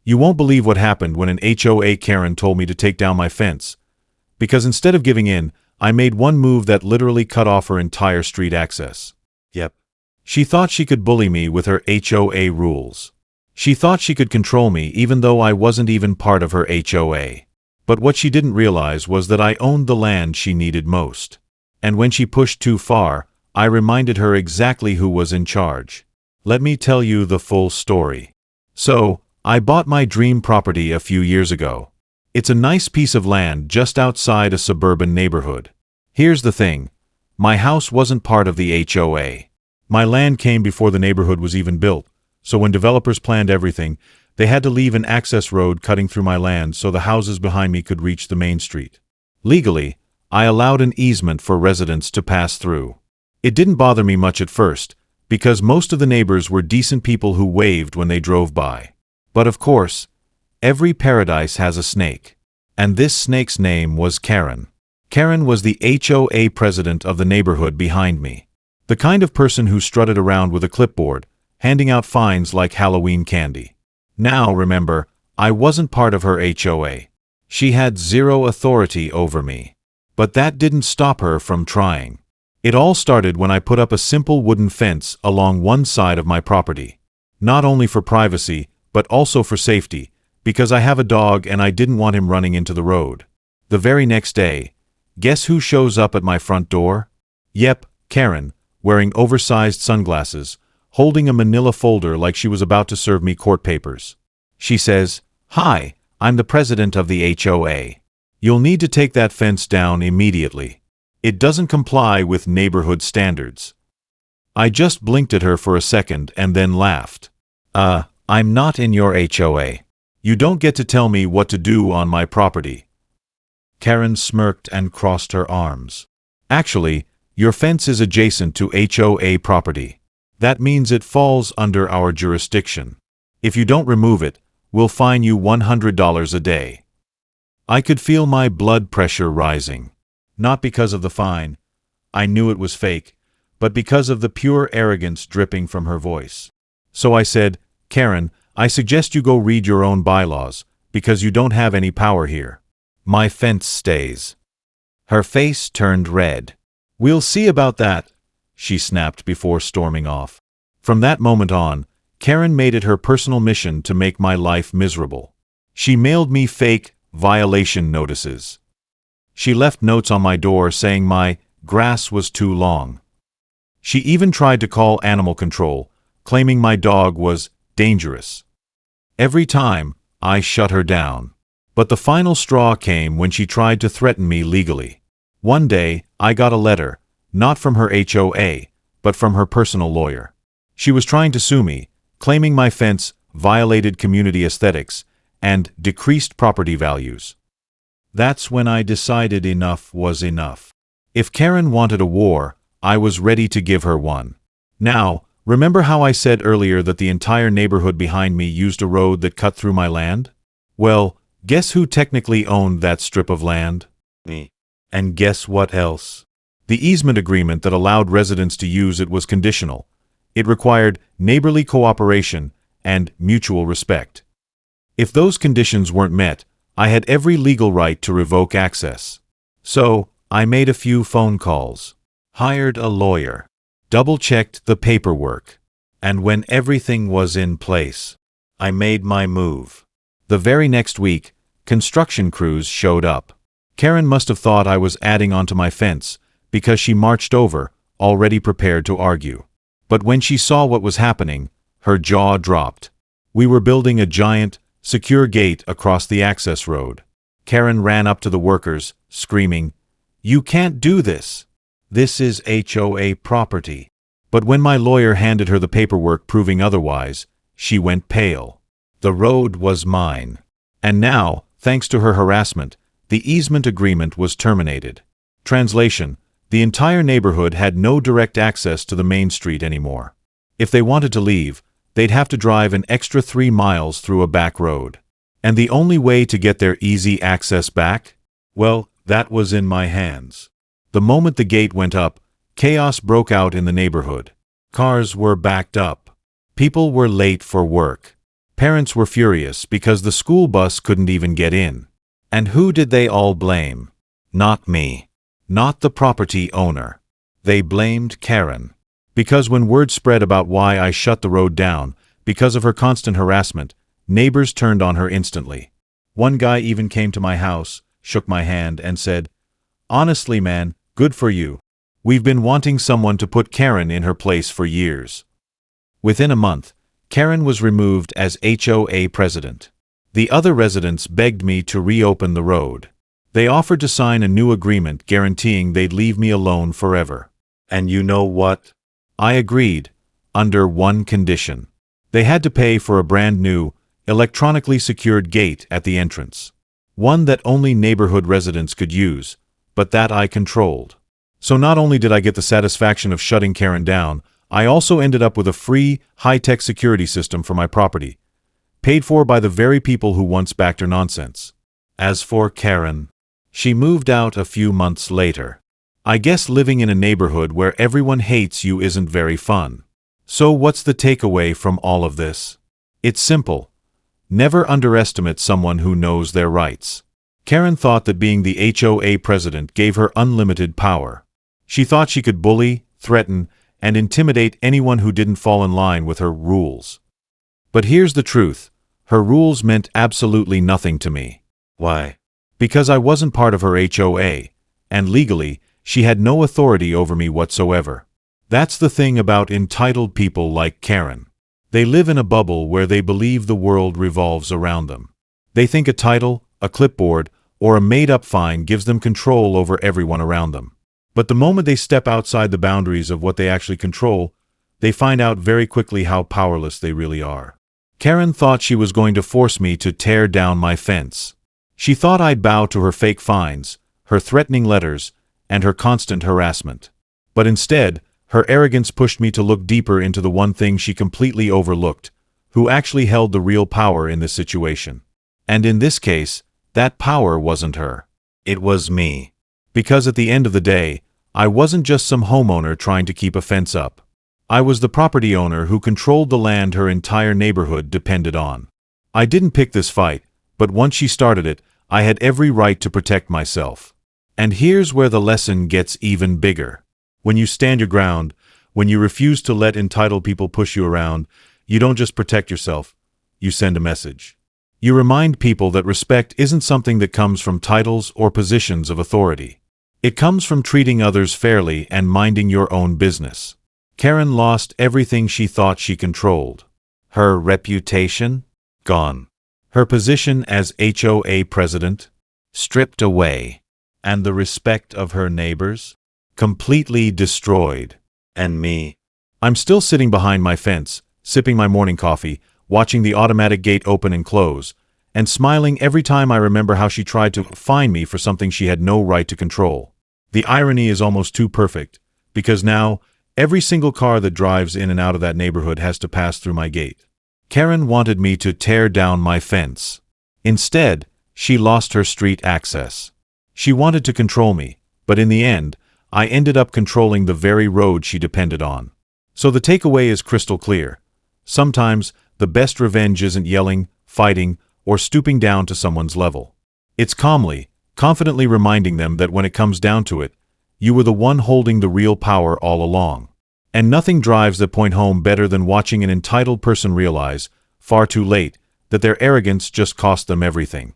You won't believe what happened when an HOA Karen told me to take down my fence. Because instead of giving in, I made one move that literally cut off her entire street access. Yep. She thought she could bully me with her HOA rules. She thought she could control me even though I wasn't even part of her HOA. But what she didn't realize was that I owned the land she needed most. And when she pushed too far, I reminded her exactly who was in charge. Let me tell you the full story. So, I bought my dream property a few years ago. It's a nice piece of land just outside a suburban neighborhood. Here's the thing. My house wasn't part of the HOA. My land came before the neighborhood was even built, so when developers planned everything, they had to leave an access road cutting through my land so the houses behind me could reach the main street. Legally, I allowed an easement for residents to pass through. It didn't bother me much at first, because most of the neighbors were decent people who waved when they drove by. But of course, every paradise has a snake. And this snake's name was Karen. Karen was the HOA president of the neighborhood behind me. The kind of person who strutted around with a clipboard, handing out fines like Halloween candy. Now, remember, I wasn't part of her HOA. She had zero authority over me. But that didn't stop her from trying. It all started when I put up a simple wooden fence along one side of my property. Not only for privacy, but also for safety, because I have a dog and I didn't want him running into the road. The very next day, guess who shows up at my front door? Yep, Karen, wearing oversized sunglasses, holding a manila folder like she was about to serve me court papers. She says, "Hi, I'm the president of the HOA. You'll need to take that fence down immediately. It doesn't comply with neighborhood standards." I just blinked at her for a second and then laughed. I'm not in your HOA. You don't get to tell me what to do on my property." Karen smirked and crossed her arms. "Actually, your fence is adjacent to HOA property. That means it falls under our jurisdiction. If you don't remove it, we'll fine you $100 a day." I could feel my blood pressure rising. Not because of the fine. I knew it was fake, but because of the pure arrogance dripping from her voice. So I said, "Karen, I suggest you go read your own bylaws, because you don't have any power here. My fence stays." Her face turned red. "We'll see about that," she snapped before storming off. From that moment on, Karen made it her personal mission to make my life miserable. She mailed me fake violation notices. She left notes on my door saying my grass was too long. She even tried to call animal control, claiming my dog was dangerous. Every time, I shut her down. But the final straw came when she tried to threaten me legally. One day, I got a letter, not from her HOA, but from her personal lawyer. She was trying to sue me, claiming my fence violated community aesthetics and decreased property values. That's when I decided enough was enough. If Karen wanted a war, I was ready to give her one. Now, remember how I said earlier that the entire neighborhood behind me used a road that cut through my land? Well, guess who technically owned that strip of land? Me. And guess what else? The easement agreement that allowed residents to use it was conditional. It required neighborly cooperation and mutual respect. If those conditions weren't met, I had every legal right to revoke access. So, I made a few phone calls, hired a lawyer, double-checked the paperwork, and when everything was in place, I made my move. The very next week, construction crews showed up. Karen must have thought I was adding onto my fence, because she marched over, already prepared to argue. But when she saw what was happening, her jaw dropped. We were building a giant, secure gate across the access road. Karen ran up to the workers, screaming, "You can't do this! This is HOA property." But when my lawyer handed her the paperwork proving otherwise, she went pale. The road was mine. And now, thanks to her harassment, the easement agreement was terminated. Translation: the entire neighborhood had no direct access to the main street anymore. If they wanted to leave, they'd have to drive an extra 3 miles through a back road. And the only way to get their easy access back? Well, that was in my hands. The moment the gate went up, chaos broke out in the neighborhood. Cars were backed up. People were late for work. Parents were furious because the school bus couldn't even get in. And who did they all blame? Not me. Not the property owner. They blamed Karen. Because when word spread about why I shut the road down, because of her constant harassment, neighbors turned on her instantly. One guy even came to my house, shook my hand, and said, "Honestly, man, good for you. We've been wanting someone to put Karen in her place for years." Within a month, Karen was removed as HOA president. The other residents begged me to reopen the road. They offered to sign a new agreement guaranteeing they'd leave me alone forever. And you know what? I agreed, under one condition. They had to pay for a brand new, electronically secured gate at the entrance. One that only neighborhood residents could use, but that I controlled. So not only did I get the satisfaction of shutting Karen down, I also ended up with a free, high-tech security system for my property, paid for by the very people who once backed her nonsense. As for Karen, she moved out a few months later. I guess living in a neighborhood where everyone hates you isn't very fun. So what's the takeaway from all of this? It's simple. Never underestimate someone who knows their rights. Karen thought that being the HOA president gave her unlimited power. She thought she could bully, threaten, and intimidate anyone who didn't fall in line with her rules. But here's the truth. Her rules meant absolutely nothing to me. Why? Because I wasn't part of her HOA, and legally, she had no authority over me whatsoever. That's the thing about entitled people like Karen. They live in a bubble where they believe the world revolves around them. They think a title, a clipboard, or a made-up fine gives them control over everyone around them. But the moment they step outside the boundaries of what they actually control, they find out very quickly how powerless they really are. Karen thought she was going to force me to tear down my fence. She thought I'd bow to her fake fines, her threatening letters, and her constant harassment. But instead, her arrogance pushed me to look deeper into the one thing she completely overlooked, who actually held the real power in this situation. And in this case, that power wasn't her. It was me. Because at the end of the day, I wasn't just some homeowner trying to keep a fence up. I was the property owner who controlled the land her entire neighborhood depended on. I didn't pick this fight, but once she started it, I had every right to protect myself. And here's where the lesson gets even bigger. When you stand your ground, when you refuse to let entitled people push you around, you don't just protect yourself, you send a message. You remind people that respect isn't something that comes from titles or positions of authority. It comes from treating others fairly and minding your own business. Karen lost everything she thought she controlled. Her reputation? Gone. Her position as HOA president? Stripped away. And the respect of her neighbors? Completely destroyed. And me? I'm still sitting behind my fence, sipping my morning coffee, watching the automatic gate open and close, and smiling every time I remember how she tried to fine me for something she had no right to control. The irony is almost too perfect, because now, every single car that drives in and out of that neighborhood has to pass through my gate. Karen wanted me to tear down my fence. Instead, she lost her street access. She wanted to control me, but in the end, I ended up controlling the very road she depended on. So the takeaway is crystal clear. Sometimes, the best revenge isn't yelling, fighting, or stooping down to someone's level. It's calmly, confidently reminding them that when it comes down to it, you were the one holding the real power all along. And nothing drives that point home better than watching an entitled person realize, far too late, that their arrogance just cost them everything.